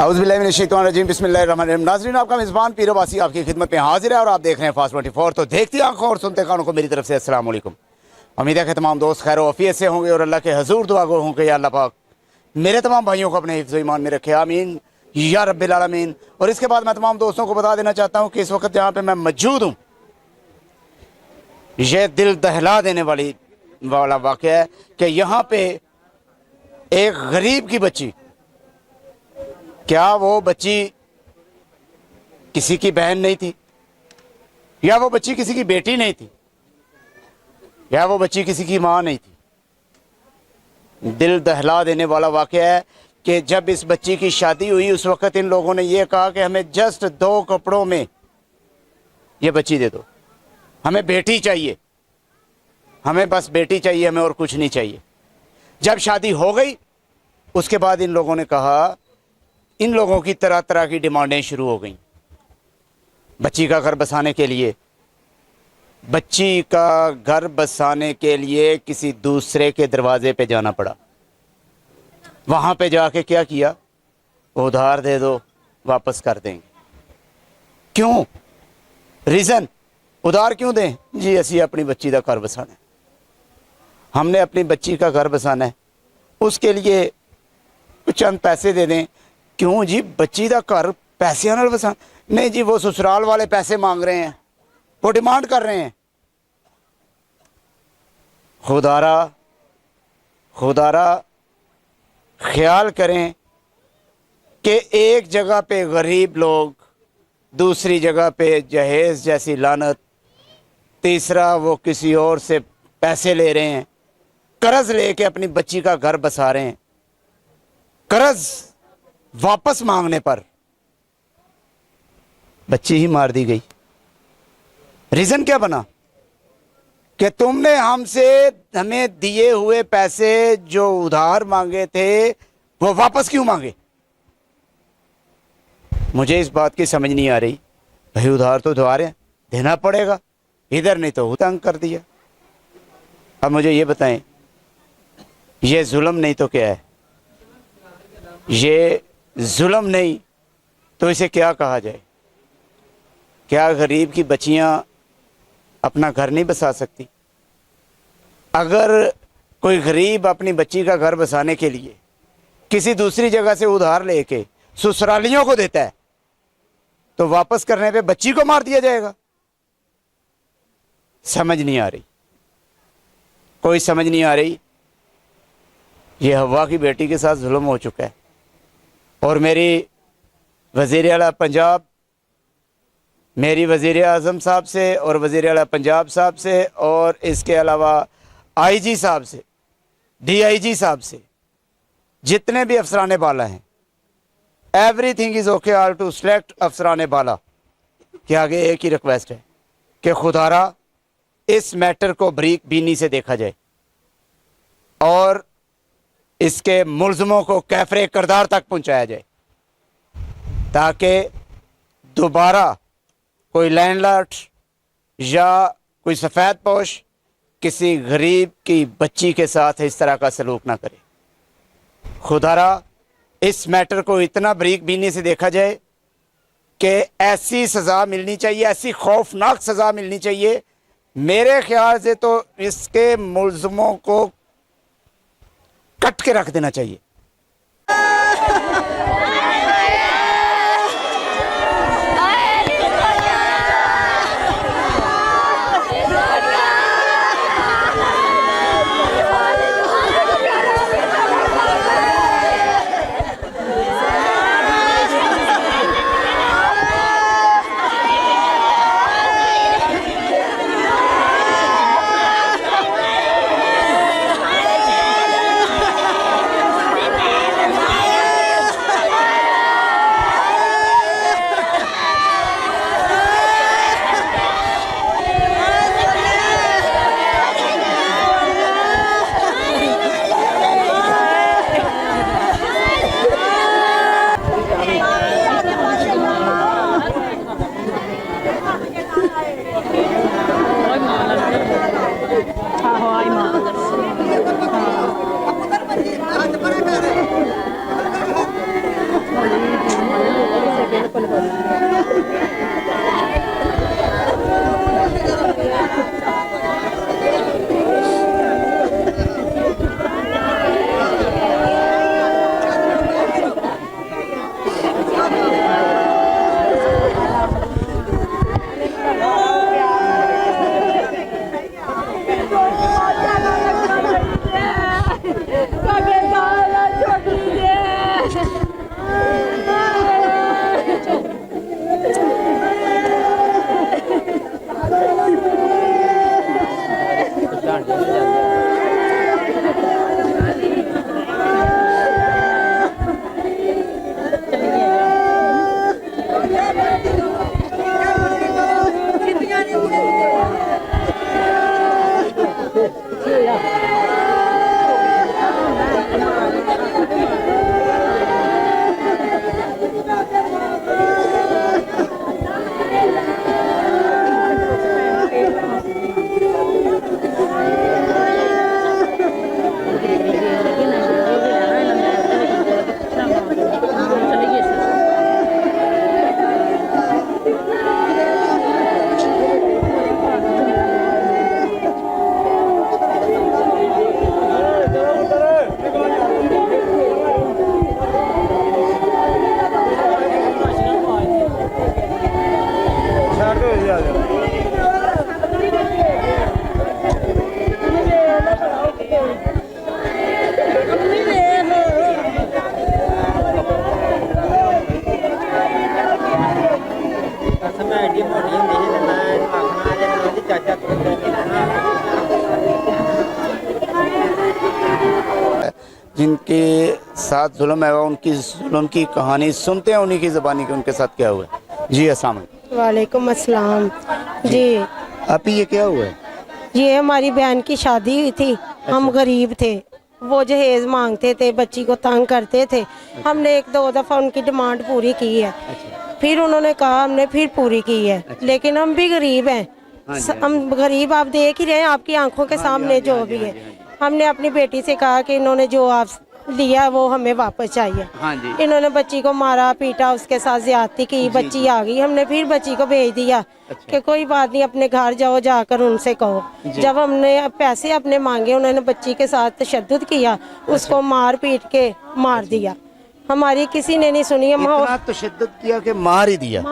औज़ुबिल्लाहिमिनश्शैतानिर्रजीम बिस्मिल्लाहिर्रहमानिर्रहीम। नाज़रीन, आपका मेज़बान पीर अब्बासी आपकी खिदमत में हाजिर है और आप देख रहे हैं फास्ट 24। तो देखती आंखों और सुनते कानों को मेरी तरफ से अस्सलाम वालेकुम। उम्मीद है कि तमाम दोस्त खैर वफ़ियत से होंगे और अल्लाह के हजूर दुआ गो होंगे या अल्लाह पाक मेरे तमाम भाइयों को अपने हिफ्ज़ ईमान में रखे, आमीन या रब्बिल आलमीन। और इसके बाद मैं तमाम दोस्तों को बता देना चाहता हूँ कि इस वक्त जहाँ पर मैं मौजूद हूँ, यह दिल दहला देने वाला वाक़या है कि यहाँ पे एक गरीब की बच्ची, क्या वो बच्ची किसी की बहन नहीं थी, या वो बच्ची किसी की बेटी नहीं थी, या वो बच्ची किसी की माँ नहीं थी। दिल दहला देने वाला वाक़या है कि जब इस बच्ची की शादी हुई उस वक़्त इन लोगों ने ये कहा कि हमें जस्ट 2 कपड़ों में ये बच्ची दे दो, हमें बेटी चाहिए, हमें बस बेटी चाहिए, हमें और कुछ नहीं चाहिए। जब शादी हो गई उसके बाद इन लोगों ने कहा, इन लोगों की तरह तरह की डिमांडें शुरू हो गई। बच्ची का घर बसाने के लिए, बच्ची का घर बसाने के लिए किसी दूसरे के दरवाजे पे जाना पड़ा। वहाँ पे जाके क्या किया, उधार दे दो वापस कर देंगे। क्यों? रीज़न, उधार क्यों दें जी? असी अपनी बच्ची का घर बसाना है, हमने अपनी बच्ची का घर बसाना है, उसके लिए चंद पैसे दे दें। क्यों जी? बच्ची का घर पैसे नाल बसा? नहीं जी, वो ससुराल वाले पैसे मांग रहे हैं, वो डिमांड कर रहे हैं। खुदारा ख्याल करें कि एक जगह पे गरीब लोग, दूसरी जगह पे जहेज जैसी लानत, तीसरा वो किसी और से पैसे ले रहे हैं, कर्ज लेके अपनी बच्ची का घर बसा रहे हैं। कर्ज वापस मांगने पर बच्ची ही मार दी गई। रीजन क्या बना कि तुमने हमें दिए हुए पैसे जो उधार मांगे थे वो वापस क्यों मांगे? मुझे इस बात की समझ नहीं आ रही। भाई उधार तो उधार है, देना पड़ेगा, इधर नहीं तो तंग कर दिया। अब मुझे ये बताएं, ये जुल्म नहीं तो क्या है? ये जुल्म नहीं तो इसे क्या कहा जाए? क्या गरीब की बच्चियां अपना घर नहीं बसा सकती? अगर कोई गरीब अपनी बच्ची का घर बसाने के लिए किसी दूसरी जगह से उधार लेके ससुरालियों को देता है तो वापस करने पे बच्ची को मार दिया जाएगा? समझ नहीं आ रही, कोई समझ नहीं आ रही। ये हवा की बेटी के साथ जुल्म हो चुका है। और मेरी वज़ीर आला पंजाब, मेरी वज़ीर आज़म साहब से और वज़ीर आला पंजाब साहब से और इसके अलावा आईजी साहब से, डीआईजी साहब से, जितने भी अफसरान बाला हैं, everything is okay all to select अफसरान बाला के आगे एक ही रिक्वेस्ट है कि खुदारा इस मैटर को बरीक बीनी से देखा जाए और इसके मुल्ज़मों को कैफरे किरदार तक पहुंचाया जाए, ताकि दोबारा कोई लैंडलॉर्ड या कोई सफ़ेद पोश किसी गरीब की बच्ची के साथ इस तरह का सलूक ना करे। खुदारा इस मैटर को इतना बरीक बीनी से देखा जाए कि ऐसी सज़ा मिलनी चाहिए, ऐसी खौफनाक सज़ा मिलनी चाहिए। मेरे ख्याल से तो इसके मुल्ज़मों को कट के रख देना चाहिए। जिनके साथ जुल्म है उनकी जुल्म की कहानी सुनते हैं, उन्हीं की ज़बानी के उनके साथ क्या हुआ है। जी अस्सलाम वालेकुम। वालेकुम अस्सलाम जी। आप ये क्या हुआ है? ये हमारी बहन की शादी हुई थी। हम गरीब थे, वो जहेज मांगते थे, बच्ची को तंग करते थे। हमने एक दो दफ़ा उनकी डिमांड पूरी की है, फिर उन्होंने कहा, हमने फिर पूरी की है। लेकिन हम भी गरीब हैं, हम गरीब आप देख ही रहे हैं आपकी आंखों के सामने जो भी है। हमने अपनी बेटी से कहा कि इन्होंने जो आप लिया वो हमें वापस चाहिए। इन्होंने बच्ची को मारा पीटा, उसके साथ ज्यादती की, बच्ची आ गई। हमने फिर बच्ची को भेज दिया कि कोई बात नहीं, अपने घर जाओ, जाकर उनसे कहो। जब हमने पैसे अपने मांगे, उन्होंने बच्ची के साथ तशद्दुद किया, उसको मार पीट के मार दिया। हमारी किसी ने नहीं सुनी। हम इतना तशद्दुद किया कि मार ही दिया।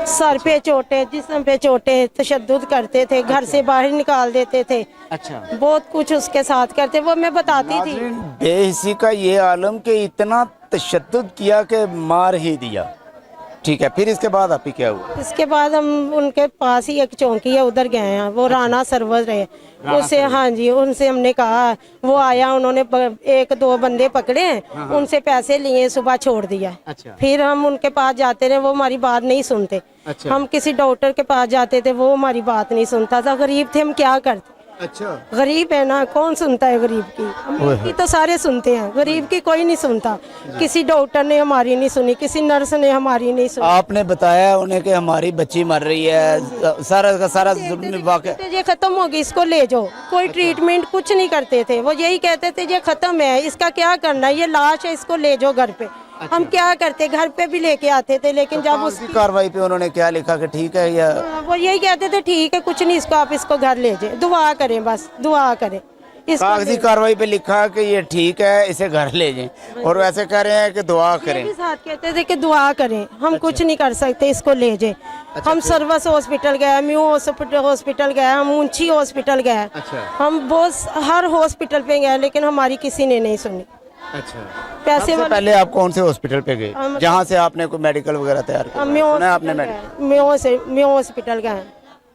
सर पे चोटे, जिस्म पे चोटे, तशद्दुद करते थे, घर से बाहर निकाल देते थे। अच्छा, बहुत कुछ उसके साथ करते, वो मैं बताती थी। बेहिसी का ये आलम के इतना तशद्दुद किया कि मार ही दिया। ठीक है, फिर इसके बाद आप ही क्या हुआ? इसके बाद हम उनके पास ही एक चौकी है, उधर गए हैं। वो राणा सरवर रहे, उससे हाँ जी, उनसे हमने कहा। वो आया, उन्होंने एक दो बंदे पकड़े हैं, उनसे पैसे लिए, सुबह छोड़ दिया। फिर हम उनके पास जाते रहे, वो हमारी बात नहीं सुनते। हम किसी डॉक्टर के पास जाते थे, वो हमारी बात नहीं सुनता था। गरीब थे, हम क्या करते। अच्छा, गरीब है ना, कौन सुनता है गरीब की? अमीर की तो सारे सुनते हैं, गरीब की कोई नहीं सुनता। किसी डॉक्टर ने हमारी नहीं सुनी, किसी नर्स ने हमारी नहीं सुनी। आपने बताया उन्हें कि हमारी बच्ची मर रही है, सारा का सारा वाक़या। ये खत्म होगी, इसको ले जाओ। कोई ट्रीटमेंट कुछ नहीं करते थे, वो यही कहते थे ये खत्म है, इसका क्या करना है, ये लाश है, इसको ले जाओ घर पे। हम क्या करते, घर पे भी लेके आते थे, लेकिन जब उसकी कार्रवाई पे उन्होंने क्या लिखा कि ठीक है, या वो यही कहते थे ठीक है, कुछ नहीं, इसको आप इसको घर ले जाए, दुआ करें, बस दुआ करें। कागजी कार्रवाई पे लिखा कि ये ठीक है, इसे घर ले जाएं, और वैसे कह रहे हैं कि दुआ करें। भी साथ कहते थे कि दुआ करें, हम कुछ नहीं कर सकते, इसको ले जाए। हम सर्विस हॉस्पिटल गए, म्यू हॉस्पिटल गए, हम ऊंची हॉस्पिटल गए, हम बहुत हर हॉस्पिटल पे गए, लेकिन हमारी किसी ने नहीं सुनी। अच्छा, पैसे पहले आप कौन से हॉस्पिटल पे गए जहाँ से आपने कोई मेडिकल वगैरह तैयार किया? आपने म्यू हॉस्पिटल गए।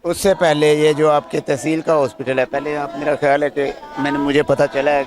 उससे पहले ये जो आपके तहसील का हॉस्पिटल है, पहले आप, मेरा ख्याल है कि मुझे पता चला है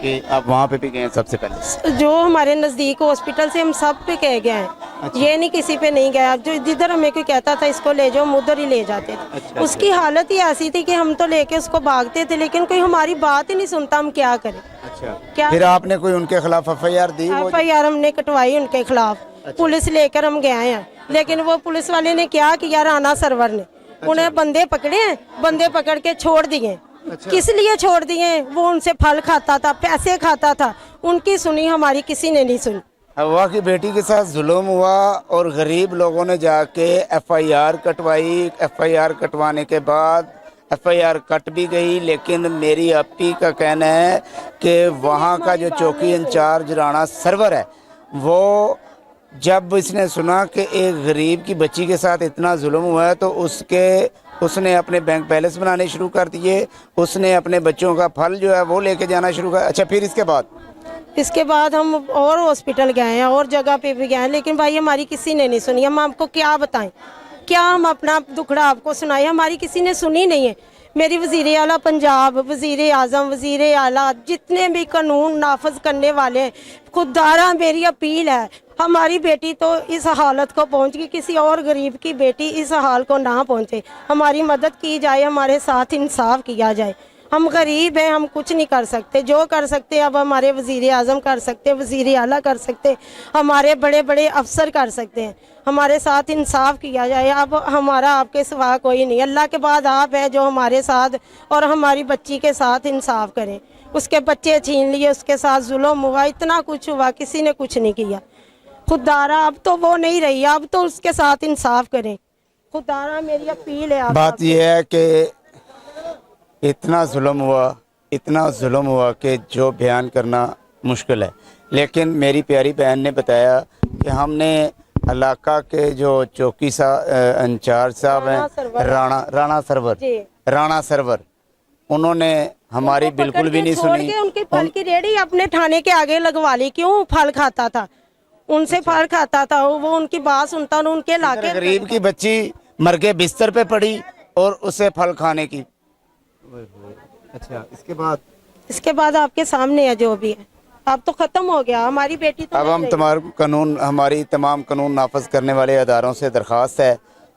कि आप वहाँ पे भी गए सबसे पहले। जो हमारे नज़दीक हॉस्पिटल से हम सब पे कह गए हैं। अच्छा। ये नहीं किसी पे नहीं गया। जो जिधर हमें कोई कहता था इसको ले जाओ, हम उधर ही ले जाते थे। अच्छा, उसकी हालत ही ऐसी थी कि हम तो लेके उसको भागते थे, लेकिन कोई हमारी बात ही नहीं सुनता, हम क्या करें। अच्छा, क्या फिर आपने कोई उनके खिलाफ FIR दी? FIR हमने कटवाई उनके खिलाफ। अच्छा। पुलिस लेकर हम गए हैं, लेकिन वो पुलिस वाले ने क्या किया, राणा सरवर ने उन्हें बंदे पकड़े हैं, बंदे पकड़ के छोड़ दिए। अच्छा। किस लिए छोड़ दिए? वो उनसे फल खाता था, पैसे खाता था, उनकी सुनी, हमारी किसी ने नहीं सुनी। हवा की बेटी के साथ जुल्म हुआ और गरीब लोगों ने जाके FIR कटवाई। FIR कटवाने के बाद FIR कट भी गई, लेकिन मेरी अपी का कहना है कि वहाँ का जो चौकी इंचार्ज राणा सरवर है, वो जब इसने सुना कि एक गरीब की बच्ची के साथ इतना जुल्म हुआ है, तो उसने अपने बैंक बैलेंस बनाने शुरू कर दिए, उसने अपने बच्चों का फल जो है वो लेके जाना शुरू कर। अच्छा, फिर इसके बाद हम और हॉस्पिटल गए हैं, और जगह पे भी गए हैं, लेकिन भाई हमारी किसी ने नहीं सुनी। हम आपको क्या बताएं, क्या हम अपना दुखड़ा आपको सुनाएं, हमारी किसी ने सुनी नहीं है। मेरी वज़ीर आला पंजाब, वज़ीर आज़म, वज़ीर आला जितने भी कानून नाफज करने वाले हैं, खुदारा मेरी अपील है, हमारी बेटी तो इस हालत को पहुंच गई, किसी और गरीब की बेटी इस हाल को ना पहुंचे। हमारी मदद की जाए, हमारे साथ इंसाफ किया जाए। हम गरीब हैं, हम कुछ नहीं कर सकते। जो कर सकते अब हमारे वज़ीर आज़म कर सकते, वज़ीर आला कर सकते, हमारे बड़े बड़े अफसर कर सकते हैं। हमारे साथ इंसाफ किया जाए। अब हमारा आपके सिवा कोई नहीं, अल्लाह के बाद आप है जो हमारे साथ और हमारी बच्ची के साथ इंसाफ करें। उसके बच्चे छीन लिए, उसके साथ जुल्म हुआ, इतना कुछ हुआ, किसी ने कुछ नहीं किया। खुदारा अब तो वो नहीं रही, अब तो उसके साथ इंसाफ करें। खुदारा मेरी अपील है आप। बात यह है कि इतना जुल्म हुआ कि जो बयान करना मुश्किल है। लेकिन मेरी प्यारी बहन ने बताया कि हमने इलाका के जो चौकी इंचार्ज साहब हैं राणा सरवर, उन्होंने हमारी बिल्कुल भी नहीं सुनी। उनकी फल की रेहड़ी अपने थाने के आगे लगवा ली। क्यों? फल खाता था, उनसे फल खाता था, वो उनकी बात सुनता, उनके इलाके गरीब की बच्ची मर के बिस्तर पे पड़ी और उसे फल खाने की। अच्छा, इसके बाद आपके सामने है जो भी है। अब तो खत्म हो गया, हमारी बेटी तो अब हम हमारी तमाम कानून नाफज करने वाले अदारों से दरख्वास्त है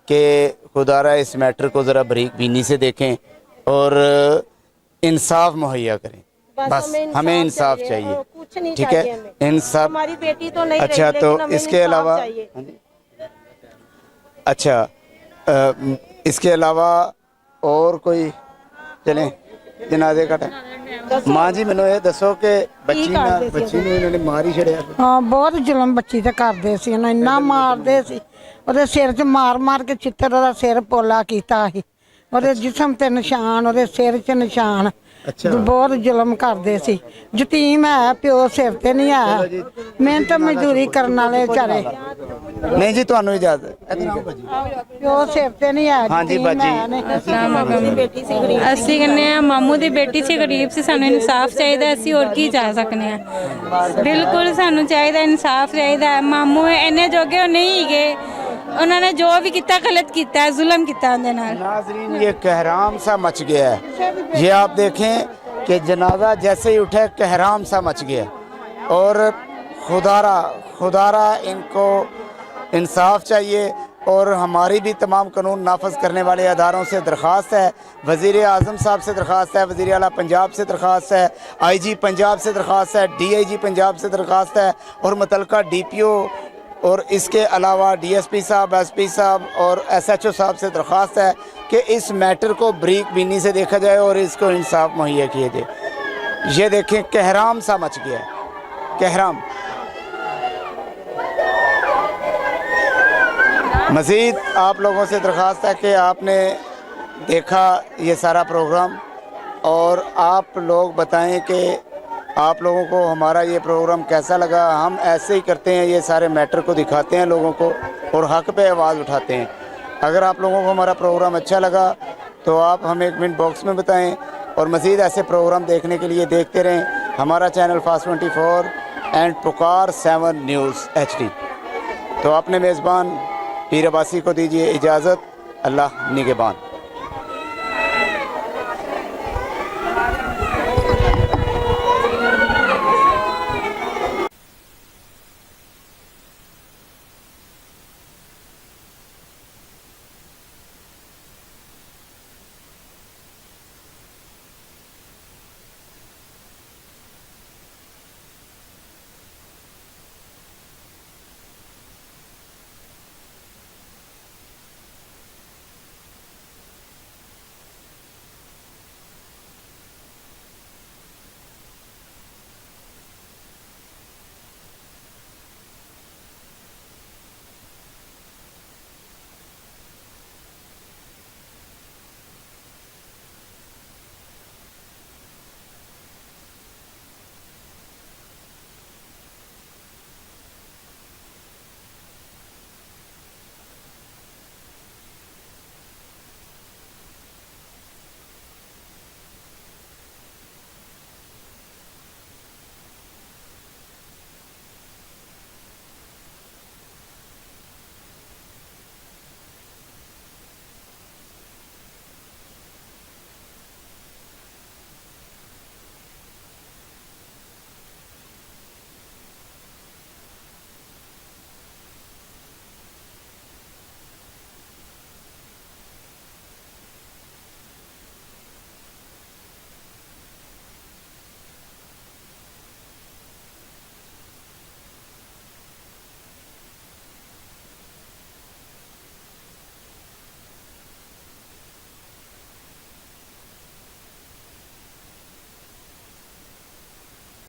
कि खुदारा इस मैटर को ज़रा बारीक बीनी से देखें और इंसाफ मुहैया करें। बस हमें इंसाफ चाहिए, कुछ नहीं ठीक है? इंसाफ। हमारी बेटी तो नहीं अच्छा, रही, तो इसके अलावा इसके अलावा और कोई चलें जनाजे का टाइम। माँ जी मैनू ये दसो कि बच्ची ਨੂੰ ਇਹਨਾਂ ਨੇ ਮਾਰ ਹੀ ਛੜਿਆ। ਹਾਂ, ਬਹੁਤ ਜ਼ੁਲਮ ਬੱਚੀ ਤੇ ਕਰਦੇ ਸੀ, ਉਹਨੂੰ ਇੰਨਾ ਮਾਰਦੇ ਸੀ, ਉਹਦੇ ਸਿਰ 'ਚ ਮਾਰ ਕੇ ਚਿੱਤਰ ਉਹਦਾ ਸਿਰ ਪੋਲਾ ਕੀਤਾ ਸੀ, ਉਹਦੇ ਜਿਸਮ ਤੇ ਨਿਸ਼ਾਨ, ਉਹਦੇ ਸਿਰ 'ਚ ਨਿਸ਼ਾਨ। ਬਹੁਤ ਜ਼ੁਲਮ ਕਰਦੇ ਸੀ। ਯਤੀਮ ਹੈ, ਪਿਓ ਸਿਰ ਤੇ ਨਹੀਂ ਹੈ, ਮਿਹਨਤ ਮਜ਼ਦੂਰੀ ਕਰਨ ਵਾਲੇ ਵਿਚਾਰੇ। नहीं जी, ਤੁਹਾਨੂੰ इजाजत। ਪਿਓ ਸਿਰ ਤੇ ਨਹੀਂ ਹੈ। हाँ जी बाजी। ਅਸੀਂ ਕਹਿੰਦੇ ਆ ਮਾਮੂ ਦੀ ਬੇਟੀ ਸੀ, ਗਰੀਬ ਸੀ, ਸਾਨੂੰ ਇਨਸਾਫ ਚਾਹੀਦਾ। ਅਸੀਂ ਹੋਰ ਕੀ ਚਾਹ ਸਕਨੇ ਆ? ਬਿਲਕੁਲ ਸਾਨੂੰ ਚਾਹੀਦਾ ਇਨਸਾਫ ਚਾਹੀਦਾ। ਮਾਮੂ ਇੰਨੇ ਜੋਗੇ ਉਹ ਨਹੀਂ ਹੈਗੇ, ਉਹਨਾਂ ਨੇ ਜੋ ਵੀ ਕੀਤਾ ਗਲਤ ਕੀਤਾ ਹੈ, ਜ਼ੁਲਮ ਕੀਤਾ ਉਹਦੇ ਨਾਲ। नाजरीन, ये कहराम सा मच गया है। ये आप देखें कि जनाजा जैसे ही उठे कहराम सा मच गया। और खुदारा इनको इंसाफ चाहिए। और हमारी भी तमाम कानून नाफज करने वाले अदारों से दरख्वास्त है, वज़ीर आज़म साहब से दरख्वास्त है, वज़ीर आला पंजाब से दरख्वास्त है, IG पंजाब से दरख्वास्त है, DIG पंजाब से दरख्वास्त है और मुतलका DPO और इसके अलावा DSP साहब, SP साहब और SHO साहब से दरख्वास्त है कि इस मैटर को बारीक बीनी से देखा जाए और इसको इंसाफ मुहैया किया जाए। ये देखें, कहराम सा मच गया है, कहराम। मज़ीद आप लोगों से दरख्वास्त है कि आपने देखा ये सारा प्रोग्राम और आप लोग बताएं कि आप लोगों को हमारा ये प्रोग्राम कैसा लगा। हम ऐसे ही करते हैं, ये सारे मैटर को दिखाते हैं लोगों को और हक़ पे आवाज़ उठाते हैं। अगर आप लोगों को हमारा प्रोग्राम अच्छा लगा तो आप हमें कमेंट बॉक्स में बताएं और मज़ीद ऐसे प्रोग्राम देखने के लिए देखते रहें हमारा चैनल फास्ट 24 एंड पुकार 7 न्यूज़ HD। तो अपने मेज़बान पीर अब्बासी को दीजिए इजाज़त। अल्लाह निगहबान।